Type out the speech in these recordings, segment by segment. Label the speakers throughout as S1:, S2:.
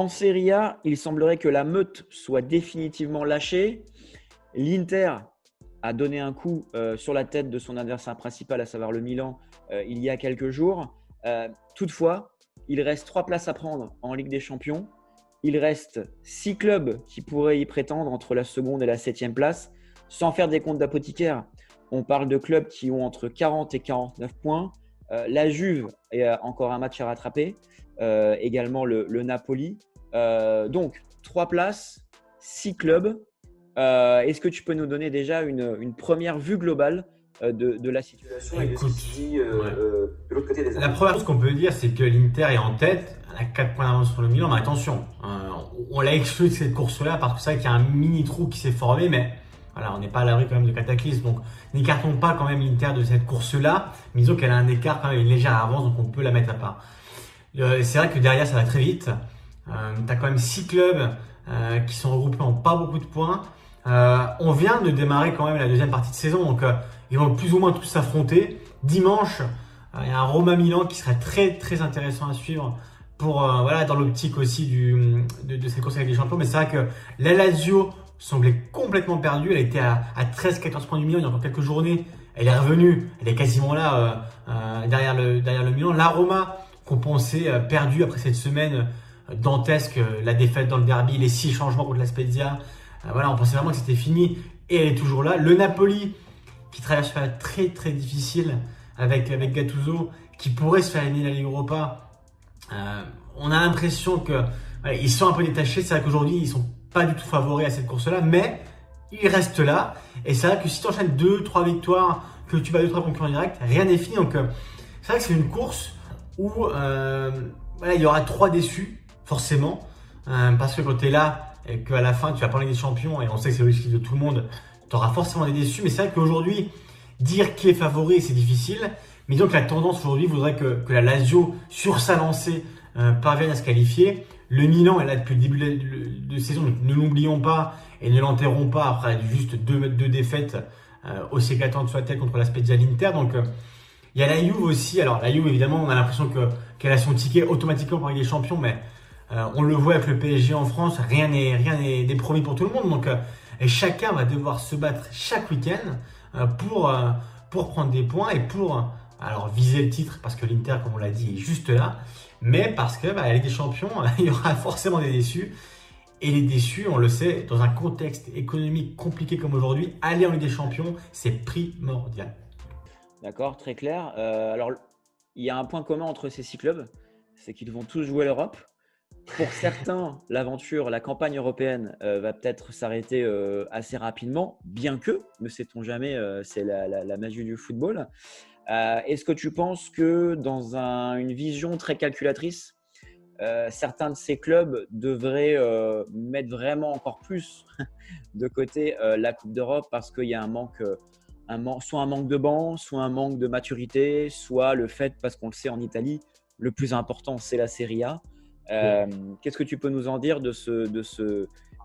S1: En Serie A, il semblerait que la meute soit définitivement lâchée. L'Inter a donné un coup sur la tête de son adversaire principal, à savoir le Milan, il y a quelques jours. Toutefois, il reste 3 places à prendre en Ligue des Champions. Il reste 6 clubs qui pourraient y prétendre entre la seconde et la 7e place. Sans faire des comptes d'apothicaire, on parle de clubs qui ont entre 40 et 49 points. La Juve a encore un match à rattraper. Également le Napoli. Donc, 3 places, 6 clubs. Est-ce que tu peux nous donner déjà une première vue globale de la situation et de ce qui se dit de l'autre côté des Alpes?
S2: La première chose qu'on peut dire, c'est que l'Inter est en tête, elle a 4 points d'avance sur le Milan, mais attention, on l'a exclu de cette course-là parce que c'est vrai qu'il y a un mini trou qui s'est formé, mais voilà, on n'est pas à l'abri quand même de cataclysme, donc n'écartons pas quand même l'Inter de cette course-là, mais disons qu'elle a un écart quand même, une légère avance, donc on peut la mettre à part. C'est vrai que derrière ça va très vite, tu as quand même 6 clubs qui sont regroupés en pas beaucoup de points. On vient de démarrer quand même la deuxième partie de saison, donc ils vont plus ou moins tous s'affronter. Dimanche, il y a un Roma-Milan qui serait très très intéressant à suivre pour voilà, dans l'optique aussi de cette course avec les champions. Mais c'est vrai que la Lazio semblait complètement perdue. Elle était à 13-14 points du Milan il y a encore quelques journées. Elle est revenue, elle est quasiment là derrière le Milan. La Roma qu'on pensait perdue après cette semaine dantesque, la défaite dans le derby, les 6 changements contre la Spezia. Voilà, on pensait vraiment que c'était fini et elle est toujours là. Le Napoli qui traverse une période très très difficile avec Gattuso, qui pourrait se faire éliminer la Ligue Europa. On a l'impression que voilà, ils sont un peu détachés. C'est vrai qu'aujourd'hui ils sont pas du tout favoris à cette course-là, mais ils restent là. Et c'est vrai que si tu enchaînes 2-3 victoires, que tu bats 2-3 concurrents directs, rien n'est fini. Donc c'est vrai que c'est une course où voilà, il y aura 3 déçus forcément, parce que quand tu es là et qu'à la fin tu vas parler des champions, et on sait que c'est l'objectif de tout le monde, tu auras forcément des déçus. Mais c'est vrai qu'aujourd'hui, dire qui est favori, c'est difficile. Mais disons que la tendance aujourd'hui voudrait que la Lazio, sur sa lancée, parvienne à se qualifier. Le Milan est là depuis le début de saison, donc ne l'oublions pas et ne l'enterrons pas après juste deux défaites aussi éclatantes soit-elles contre la Spezia, l'Inter. Donc il y a la Juve aussi. Alors la Juve, évidemment, on a l'impression qu'elle a son ticket automatiquement pour Ligue des Champions, mais on le voit avec le PSG en France, rien n'est promis pour tout le monde. Donc et chacun va devoir se battre chaque week-end pour prendre des points et pour alors viser le titre, parce que l'Inter, comme on l'a dit, est juste là, mais parce que la Ligue des Champions, il y aura forcément des déçus. Et les déçus, on le sait, dans un contexte économique compliqué comme aujourd'hui, aller en Ligue des Champions, c'est primordial.
S1: D'accord, très clair. Alors, il y a un point commun entre ces 6 clubs, c'est qu'ils vont tous jouer l'Europe. Pour certains, l'aventure, la campagne européenne va peut-être s'arrêter assez rapidement, bien que, ne sait-on jamais, c'est la magie du football. Est-ce que tu penses que dans une vision très calculatrice, certains de ces clubs devraient mettre vraiment encore plus de côté la Coupe d'Europe parce qu'il y a soit un manque de banc, soit un manque de maturité, soit le fait, parce qu'on le sait en Italie, le plus important c'est la Serie A. Qu'est-ce que tu peux nous en dire de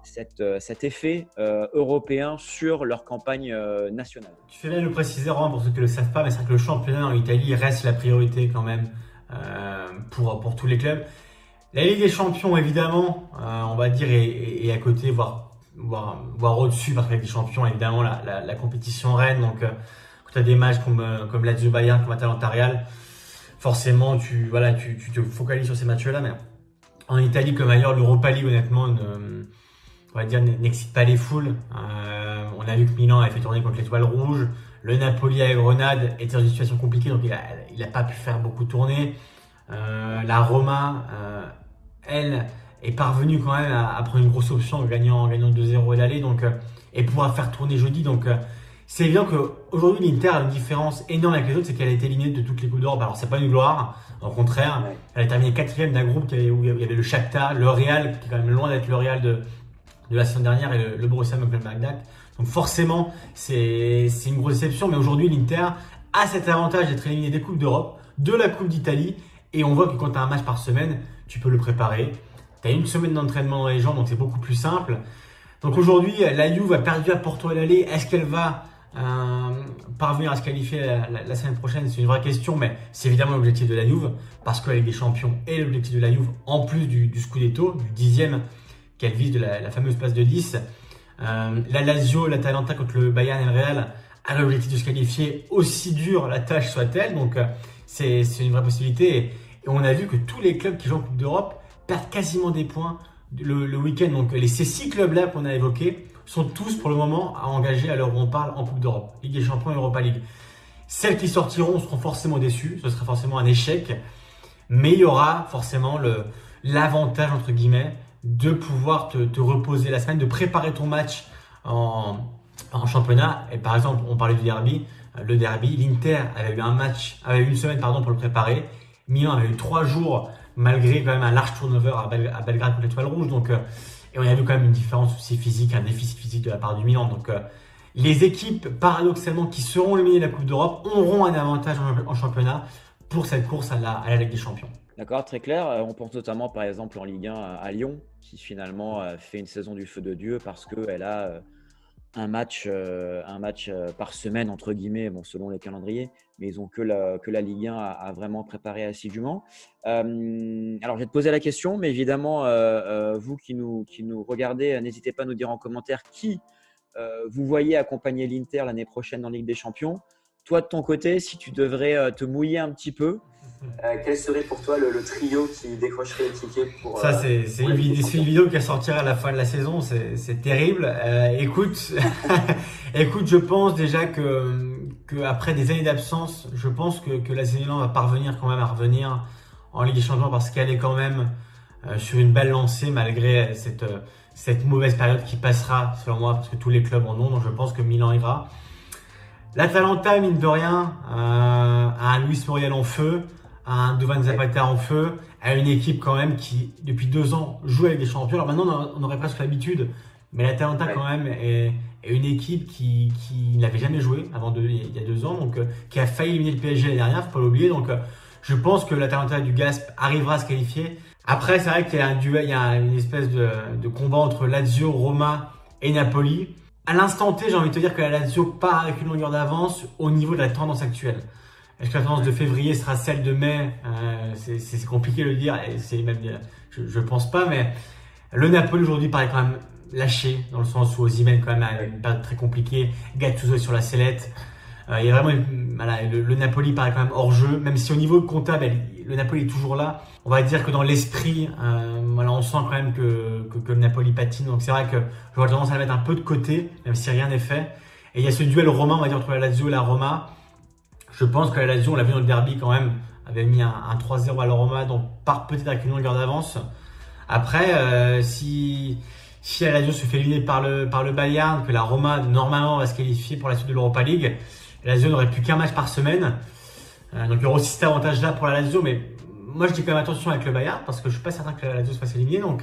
S1: cet effet européen sur leur campagne nationale?
S2: Tu fais bien de le préciser, Romain, pour ceux qui ne le savent pas, mais c'est vrai que le championnat en Italie reste la priorité quand même pour tous les clubs. La Ligue des Champions, évidemment, on va dire, est à côté, voire au-dessus, parce qu'avec les champions, évidemment, la compétition reine. Donc, quand tu as des matchs comme Lazio Bayern, comme Atalanta Real, forcément, tu te focalises sur ces matchs-là. Mais en Italie comme ailleurs, l'Europa League, honnêtement, on va dire, n'excite pas les foules. On a vu que Milan avait fait tourner contre l'Étoile Rouge. Le Napoli avec Grenade était dans une situation compliquée, donc il a pas pu faire beaucoup tourner. La Roma, elle, est parvenue quand même à prendre une grosse option en gagnant 2-0 et l'aller, donc et pourra faire tourner jeudi. Donc c'est évident qu'aujourd'hui l'Inter a une différence énorme avec les autres, c'est qu'elle a été éliminée de toutes les Coupes d'Europe. Alors c'est pas une gloire, au contraire, elle a terminé 4e d'un groupe où il y avait le Shakhtar, le Real, qui est quand même loin d'être le Real de la saison dernière, et le Borussia Mönchengladbach. Donc forcément c'est une grosse déception, mais aujourd'hui l'Inter a cet avantage d'être éliminé des Coupes d'Europe, de la Coupe d'Italie, et on voit que quand tu as un match par semaine, tu peux le préparer. Tu as une semaine d'entraînement dans les jambes, donc c'est beaucoup plus simple. Donc aujourd'hui, la Juve a perdu à Porto et l'aller. Est-ce qu'elle va parvenir à se qualifier la semaine prochaine, c'est une vraie question, mais c'est évidemment l'objectif de la Juve, parce que la Ligue des Champions est l'objectif de la Juve, en plus du Scudetto, du 10e qu'elle vise, de la fameuse place de 10. La Lazio, l'Atalanta contre le Bayern et le Real a l'objectif de se qualifier, aussi dure la tâche soit-elle, donc c'est une vraie possibilité. Et on a vu que tous les clubs qui jouent en Coupe d'Europe perdent quasiment des points le week-end. Donc ces 6 clubs-là qu'on a évoqués sont tous pour le moment à engager à l'heure où on parle en Coupe d'Europe, Ligue des Champions et Europa League. Celles qui sortiront seront forcément déçues, ce sera forcément un échec, mais il y aura forcément l'avantage entre guillemets de pouvoir te reposer la semaine, de préparer ton match en championnat. Et par exemple, on parlait du derby, le derby, l'Inter avait eu une semaine pour le préparer. Milan avait eu 3 jours malgré quand même un large turnover à Belgrade contre l'Étoile Rouge. Donc, et on a vu quand même une différence aussi physique, un déficit physique de la part du Milan. Donc les équipes paradoxalement qui seront éliminées de la Coupe d'Europe auront un avantage en championnat pour cette course à la Ligue des Champions.
S1: D'accord, très clair. On pense notamment par exemple en Ligue 1 à Lyon, qui finalement fait une saison du feu de Dieu parce qu'elle a un match par semaine, entre guillemets, bon, selon les calendriers, mais ils n'ont que la Ligue 1 à vraiment préparer assidûment. Alors, je vais te poser la question, mais évidemment, vous qui nous regardez, n'hésitez pas à nous dire en commentaire qui vous voyez accompagner l'Inter l'année prochaine en Ligue des Champions. Toi, de ton côté, si tu devrais te mouiller un petit peu, quel serait pour toi le trio qui décrocherait le ticket pour
S2: ça, c'est une vidéo qui sortira à la fin de la saison, c'est terrible. Écoute, je pense déjà que après des années d'absence, je pense que la Milan va parvenir quand même à revenir en Ligue des Champions parce qu'elle est quand même sur une belle lancée malgré cette mauvaise période qui passera selon moi parce que tous les clubs en ont, donc je pense que Milan ira. L'Atalanta, mine de rien, a un Luis Muriel en feu, un Duvan Zapata en feu, à une équipe quand même qui, depuis 2 ans, joue avec des champions. Alors maintenant, on aurait presque l'habitude, mais l'Atalanta quand même est une équipe qui n'avait jamais joué il y a 2 ans, donc qui a failli éliminer le PSG l'année dernière, faut pas l'oublier. Donc je pense que l'Atalanta du Gasp arrivera à se qualifier. Après, c'est vrai qu'il y a un duel, il y a une espèce de combat entre Lazio, Roma et Napoli. À l'instant T, j'ai envie de te dire que la Lazio part avec une longueur d'avance au niveau de la tendance actuelle. Est-ce que la tendance de février sera celle de mai? C'est compliqué de le dire, et c'est même, je pense pas, mais le Napoli aujourd'hui paraît quand même lâché, dans le sens où Osimhen quand même a une période très compliquée, Gattuso est sur la sellette. Il y a vraiment le Napoli paraît quand même hors jeu, même si au niveau comptable, le Napoli est toujours là. On va dire que dans l'esprit, on sent quand même que le Napoli patine. Donc c'est vrai que j'aurais tendance à le mettre un peu de côté, même si rien n'est fait. Et il y a ce duel romain, on va dire, entre la Lazio et la Roma. Je pense que la Lazio, on l'a vu dans le derby quand même, avait mis un 3-0 à la Roma, donc part peut-être avec une longueur d'avance. Après, si la Lazio se fait éliminer par le Bayern, que la Roma normalement va se qualifier pour la suite de l'Europa League, la Lazio n'aurait plus qu'un match par semaine. Donc il y aura aussi cet avantage-là pour la Lazio, mais moi je dis quand même attention avec le Bayern parce que je suis pas certain que la Lazio se fasse éliminer. Donc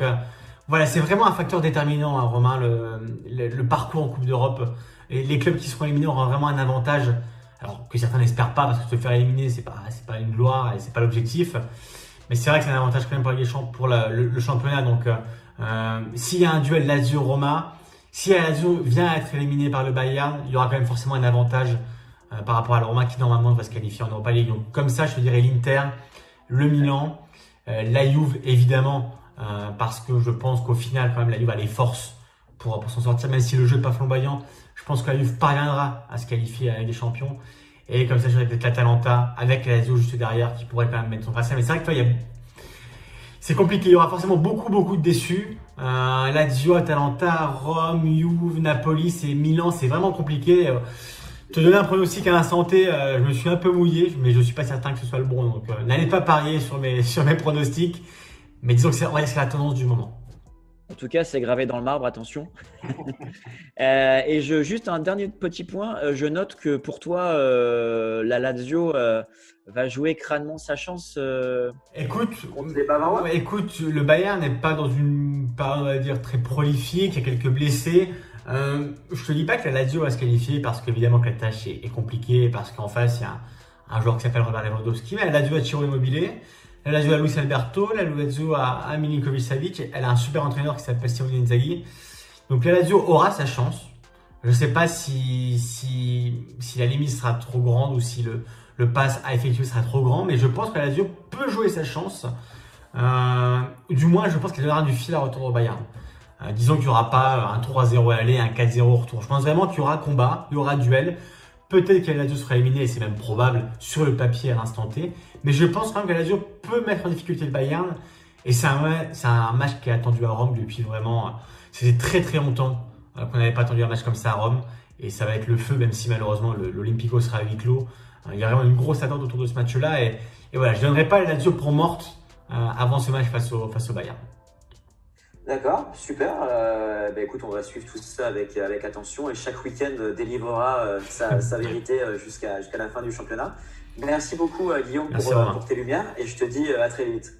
S2: voilà, c'est vraiment un facteur déterminant, hein, Romain, le parcours en Coupe d'Europe. Les clubs qui seront éliminés auront vraiment un avantage. Alors que certains n'espèrent pas parce que se faire éliminer, c'est pas une gloire et c'est pas l'objectif. Mais c'est vrai que c'est un avantage quand même pour le championnat. Donc, s'il y a un duel Lazio-Roma, si la Lazio vient à être éliminée par le Bayern, il y aura quand même forcément un avantage par rapport à la Roma qui normalement va se qualifier en Europa League. Donc, comme ça, je te dirais l'Inter, le Milan, la Juve évidemment, parce que je pense qu'au final, quand même, la Juve a les forces pour s'en sortir, même si le jeu n'est pas flamboyant. Je pense que la Juve parviendra à se qualifier avec des champions. Et comme ça, j'aurais peut-être l'Atalanta avec la Lazio juste derrière qui pourrait quand même mettre son passé. Mais c'est vrai que toi, c'est compliqué. Il y aura forcément beaucoup de déçus. Lazio, Atalanta, Rome, Juve, Napoli, Milan, c'est vraiment compliqué. Te donner un pronostic à l'instant T, je me suis un peu mouillé, mais je ne suis pas certain que ce soit le bon. Donc, n'allez pas parier sur mes pronostics. Mais disons que c'est la tendance du moment.
S1: En tout cas, c'est gravé dans le marbre, attention. Et juste un dernier petit point, je note que pour toi, la Lazio va jouer crânement sa chance contre les Bavarois.
S2: Écoute, le Bayern n'est pas dans une période, on va dire, très prolifique, il y a quelques blessés. Je te dis pas que la Lazio va se qualifier parce qu'évidemment que la tâche est compliquée, parce qu'en face, il y a un joueur qui s'appelle Robert Lewandowski, mais la Lazio a Ciro Immobile. La Lazio a Luis Alberto, la Lazio a Milinkovic Savic, elle a un super entraîneur qui s'appelle Simone Inzaghi. Donc la Lazio aura sa chance. Je ne sais pas si la limite sera trop grande ou si le pass à effectuer sera trop grand, mais je pense que la Lazio peut jouer sa chance. Du moins, je pense qu'elle donnera du fil à retour au Bayern. Disons qu'il n'y aura pas un 3-0 aller, un 4-0 au retour. Je pense vraiment qu'il y aura combat, il y aura duel. Peut-être que la Lazio sera éliminée, et c'est même probable sur le papier à l'instant T. Mais je pense quand même que la Lazio peut mettre en difficulté le Bayern. Et c'est un match qui est attendu à Rome depuis vraiment. C'était très très longtemps qu'on n'avait pas attendu un match comme ça à Rome. Et ça va être le feu, même si malheureusement l'Olympico sera à huis clos. Il y a vraiment une grosse attente autour de ce match-là. Et voilà, je ne donnerai pas la Lazio pour morte avant ce match face au Bayern.
S1: D'accord, super. Écoute, on va suivre tout ça avec attention et chaque week-end délivrera sa vérité jusqu'à la fin du championnat. Merci beaucoup Guillaume
S2: Merci,
S1: pour tes lumières et je te dis à très vite.